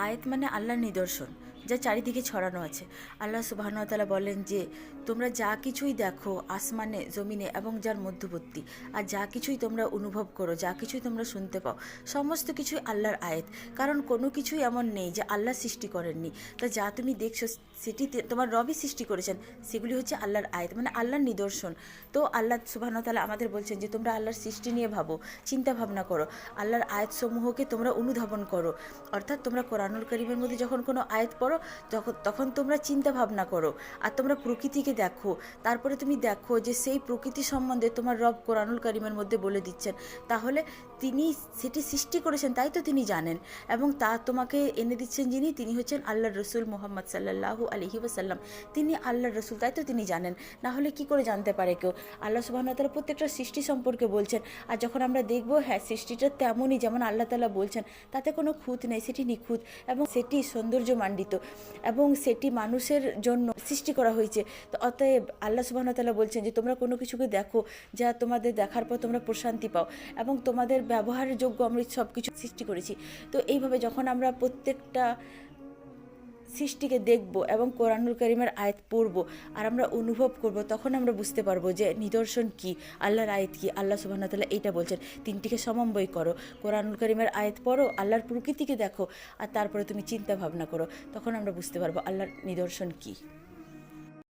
আয়াত মানে আল্লাহর নিদর্শন, যা চারিদিকে ছড়ানো আছে। আল্লাহ সুবহানাহু ওয়া তাআলা বলেন যে তোমরা যা কিছুই দেখো আসমানে, জমিনে এবং যার মধ্যবর্তী, আর যা কিছুই তোমরা অনুভব করো, যা কিছুই তোমরা শুনতে পাও, সমস্ত কিছুই আল্লাহর আয়াত। কারণ কোনো কিছুই এমন নেই যে আল্লাহ সৃষ্টি করেননি। তা যা তুমি দেখছো সেটি তোমার রবই সৃষ্টি করেছেন, সেগুলি হচ্ছে আল্লাহর আয়াত, মানে আল্লাহর নিদর্শন। তো আল্লাহ সুবহানাহু ওয়া তাআলা আমাদের বলছেন যে তোমরা আল্লাহর সৃষ্টি নিয়ে ভাবো, চিন্তা ভাবনা করো, আল্লাহর আয়াতসমূহকে তোমরা অনুধাবন করো। অর্থাৎ তোমরা কোরআনুল কারীমের মধ্যে যখন কোনো আয়াত পড়ো তখন তোমরা চিন্তা ভাবনা করো, আর তোমরা প্রকৃতিকে দেখো। তারপরে তুমি দেখো যে সেই প্রকৃতি সম্বন্ধে তোমার রব কোরআনুল কারীমের মধ্যে বলে দিচ্ছেন। তাহলে তিনি সেটি সৃষ্টি করেছেন, তাই তো তিনি জানেন, এবং তা তোমাকে এনে দিচ্ছেন যিনি, তিনি হচ্ছেন আল্লাহর রসুল মুহাম্মদ সাল্লাল্লাহু আলাইহি ওয়াসাল্লাম। তিনি আল্লাহর রসুল, তাই তো তিনি জানেন। না হলে কি করে জানতে পারে কেউ? আল্লাহ সুবহানাহু ওয়া তাআলা প্রত্যেকটা সৃষ্টি সম্পর্কে বলছেন। আর যখন আমরা দেখব হ্যাঁ সৃষ্টিটা তেমনই যেমন আল্লাহ তাআলা বলছেন, তাতে কোনো খুঁত নেই, সেটি নিখুঁত এবং সেটি সৌন্দর্যমণ্ডিত এবং সেটি মানুষের জন্য সৃষ্টি করা হয়েছে। তো অতএব আল্লাহ সুবহানাহু ওয়া তাআলা বলছেন যে তোমরা কোনো কিছুকে দেখো যা তোমাদের দেখার পর তোমরা প্রশান্তি পাও, এবং তোমাদের ব্যবহারের যোগ্য আমরা সব কিছু সৃষ্টি করেছি। তো এইভাবে যখন আমরা প্রত্যেকটা সৃষ্টিকে দেখব এবং কোরআনুল কারীমের আয়াত পড়ব আর আমরা অনুভব করব, তখন আমরা বুঝতে পারবো যে নিদর্শন কি, আল্লাহর আয়াত কি। আল্লাহ সুবহানাহু ওয়া তাআলা এইটা বলছেন, তিনটিকে সমন্বয় করো, কোরআনুল কারীমের আয়াত পড়ো, আল্লাহর প্রকৃতিকে দেখো, আর তারপরে তুমি চিন্তা ভাবনা করো, তখন আমরা বুঝতে পারবো আল্লাহর নিদর্শন কি।